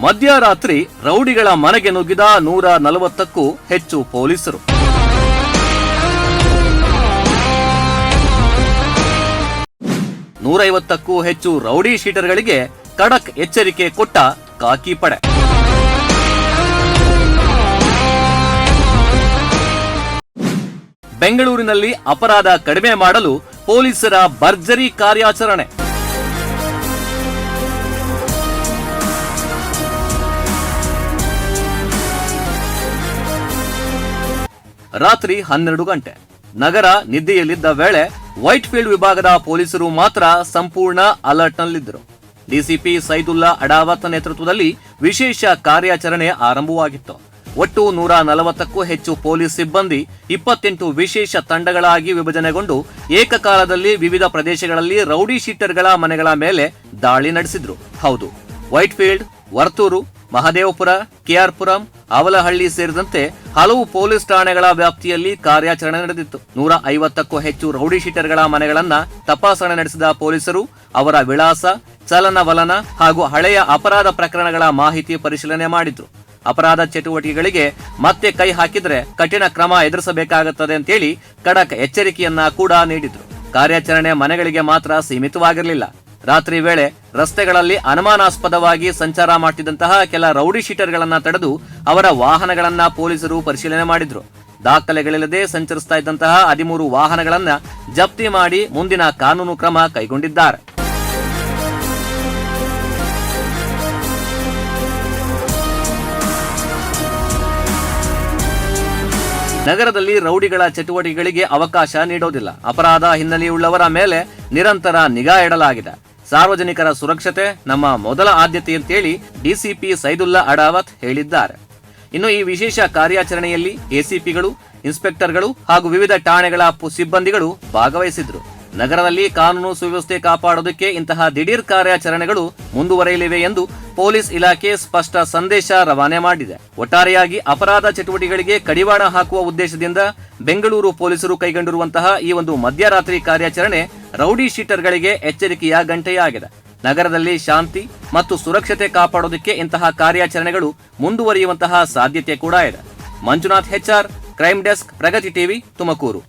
ಮಧ್ಯರಾತ್ರಿ ರೌಡಿಗಳ ಮನೆಗೆ ನುಗ್ಗಿದ 140ಕ್ಕೂ ಹೆಚ್ಚು ಪೊಲೀಸರು. ಕ್ಕೂ ಹೆಚ್ಚು ರೌಡಿ ಶೀಟರ್ಗಳಿಗೆ ಖಡಕ್ ಎಚ್ಚರಿಕೆ ಕೊಟ್ಟ ಖಾಕಿ ಪಡೆ. ಬೆಂಗಳೂರಿನಲ್ಲಿ ಅಪರಾಧ ಕಡಿಮೆ ಮಾಡಲು ಪೊಲೀಸರ ಭರ್ಜರಿ ಕಾರ್ಯಾಚರಣೆ. ರಾತ್ರಿ 12 ಗಂಟೆ ನಗರ ನಿದ್ದೆಯಲ್ಲಿದ್ದ ವೇಳೆ ವೈಟ್ ಫೀಲ್ಡ್ ವಿಭಾಗದ ಪೊಲೀಸರು ಮಾತ್ರ ಸಂಪೂರ್ಣ ಅಲರ್ಟ್ನಲ್ಲಿದ್ದರು. ಡಿಸಿಪಿ ಸೈದುಲ್ಲಾ ಅಡಾವತ್ ನೇತೃತ್ವದಲ್ಲಿ ವಿಶೇಷ ಕಾರ್ಯಾಚರಣೆ ಆರಂಭವಾಗಿತ್ತು. ಒಟ್ಟು 140ಕ್ಕೂ ಹೆಚ್ಚು ಪೊಲೀಸ್ ಸಿಬ್ಬಂದಿ 28 ವಿಶೇಷ ತಂಡಗಳಾಗಿ ವಿಭಜನೆಗೊಂಡು ಏಕಕಾಲದಲ್ಲಿ ವಿವಿಧ ಪ್ರದೇಶಗಳಲ್ಲಿ ರೌಡಿ ಶೀಟರ್ಗಳ ಮನೆಗಳ ಮೇಲೆ ದಾಳಿ ನಡೆಸಿದ್ರು. ಹೌದು, ವೈಟ್ ಫೀಲ್ಡ್, ವರ್ತೂರು, ಮಹದೇವಪುರ, ಕೆಆರ್ಪುರಂ, ಅವಲಹಳ್ಳಿ ಸೇರಿದಂತೆ ಹಲವು ಪೊಲೀಸ್ ಠಾಣೆಗಳ ವ್ಯಾಪ್ತಿಯಲ್ಲಿ ಕಾರ್ಯಾಚರಣೆ ನಡೆದಿತ್ತು. 150ಕ್ಕೂ ಹೆಚ್ಚು ರೌಡಿ ಶೀಟರ್ಗಳ ಮನೆಗಳನ್ನ ತಪಾಸಣೆ ನಡೆಸಿದ ಪೊಲೀಸರು ಅವರ ವಿಳಾಸ, ಚಲನವಲನ ಹಾಗೂ ಹಳೆಯ ಅಪರಾಧ ಪ್ರಕರಣಗಳ ಮಾಹಿತಿ ಪರಿಶೀಲನೆ ಮಾಡಿದ್ರು. ಅಪರಾಧ ಚಟುವಟಿಕೆಗಳಿಗೆ ಮತ್ತೆ ಕೈ ಹಾಕಿದ್ರೆ ಕಠಿಣ ಕ್ರಮ ಎದುರಿಸಬೇಕಾಗುತ್ತದೆ ಅಂತೇಳಿ ಖಡಕ್ ಎಚ್ಚರಿಕೆಯನ್ನ ಕೂಡ ನೀಡಿದ್ರು. ಕಾರ್ಯಾಚರಣೆ ಮನೆಗಳಿಗೆ ಮಾತ್ರ ಸೀಮಿತವಾಗಿರಲಿಲ್ಲ. ರಾತ್ರಿ ವೇಳೆ ರಸ್ತೆಗಳಲ್ಲಿ ಅನುಮಾನಾಸ್ಪದವಾಗಿ ಸಂಚಾರ ಮಾಡುತ್ತಿದ್ದಂತಹ ಕೆಲ ರೌಡಿ ಶೀಟರ್ಗಳನ್ನ ತಡೆದು ಅವರ ವಾಹನಗಳನ್ನ ಪೊಲೀಸರು ಪರಿಶೀಲನೆ ಮಾಡಿದ್ರು. ದಾಖಲೆಗಳಿಲ್ಲದೆ ಸಂಚರಿಸ್ತಾ ಇದ್ದಂತಹ 13 ವಾಹನಗಳನ್ನ ಜಪ್ತಿ ಮಾಡಿ ಮುಂದಿನ ಕಾನೂನು ಕ್ರಮ ಕೈಗೊಂಡಿದ್ದಾರೆ. ನಗರದಲ್ಲಿ ರೌಡಿಗಳ ಚಟುವಟಿಕೆಗಳಿಗೆ ಅವಕಾಶ ನೀಡೋದಿಲ್ಲ. ಅಪರಾಧ ಹಿನ್ನೆಲೆಯುಳ್ಳವರ ಮೇಲೆ ನಿರಂತರ ನಿಗಾ ಇಡಲಾಗಿದೆ. ಸಾರ್ವಜನಿಕರ ಸುರಕ್ಷತೆ ನಮ್ಮ ಮೊದಲ ಆದ್ಯತೆ ಅಂತೇಳಿ ಡಿಸಿಪಿ ಸೈದುಲ್ಲಾ ಅಡಾವತ್ ಹೇಳಿದ್ದಾರೆ. ಇನ್ನು ಈ ವಿಶೇಷ ಕಾರ್ಯಾಚರಣೆಯಲ್ಲಿ ಎಸಿಪಿಗಳು, ಇನ್ಸ್ಪೆಕ್ಟರ್ಗಳು ಹಾಗೂ ವಿವಿಧ ಠಾಣೆಗಳ ಸಿಬ್ಬಂದಿಗಳು ಭಾಗವಹಿಸಿದ್ರು. ನಗರದಲ್ಲಿ ಕಾನೂನು ಸುವ್ಯವಸ್ಥೆ ಕಾಪಾಡೋದಕ್ಕೆ ಇಂತಹ ದಿಢೀರ್ ಕಾರ್ಯಾಚರಣೆಗಳು ಮುಂದುವರೆಯಲಿವೆ ಎಂದು ಪೊಲೀಸ್ ಇಲಾಖೆ ಸ್ಪಷ್ಟ ಸಂದೇಶ ರವಾನೆ ಮಾಡಿದೆ. ಒಟ್ಟಾರೆಯಾಗಿ ಅಪರಾಧ ಚಟುವಟಿಕೆಗಳಿಗೆ ಕಡಿವಾಣ ಹಾಕುವ ಉದ್ದೇಶದಿಂದ ಬೆಂಗಳೂರು ಪೊಲೀಸರು ಕೈಗೊಂಡಿರುವಂತಹ ಈ ಒಂದು ಮಧ್ಯರಾತ್ರಿ ಕಾರ್ಯಾಚರಣೆ ರೌಡಿ ಶೀಟರ್ಗಳಿಗೆ ಎಚ್ಚರಿಕೆಯ ಗಂಟೆಯಾಗಿದೆ. ನಗರದಲ್ಲಿ ಶಾಂತಿ ಮತ್ತು ಸುರಕ್ಷತೆ ಕಾಪಾಡೋದಕ್ಕೆ ಇಂತಹ ಕಾರ್ಯಾಚರಣೆಗಳು ಮುಂದುವರಿಯುವಂತಹ ಸಾಧ್ಯತೆ ಕೂಡ ಇದೆ. ಮಂಜುನಾಥ್ HR, ಕ್ರೈಮ್ ಡೆಸ್ಕ್, ಪ್ರಗತಿ ಟಿವಿ, ತುಮಕೂರು.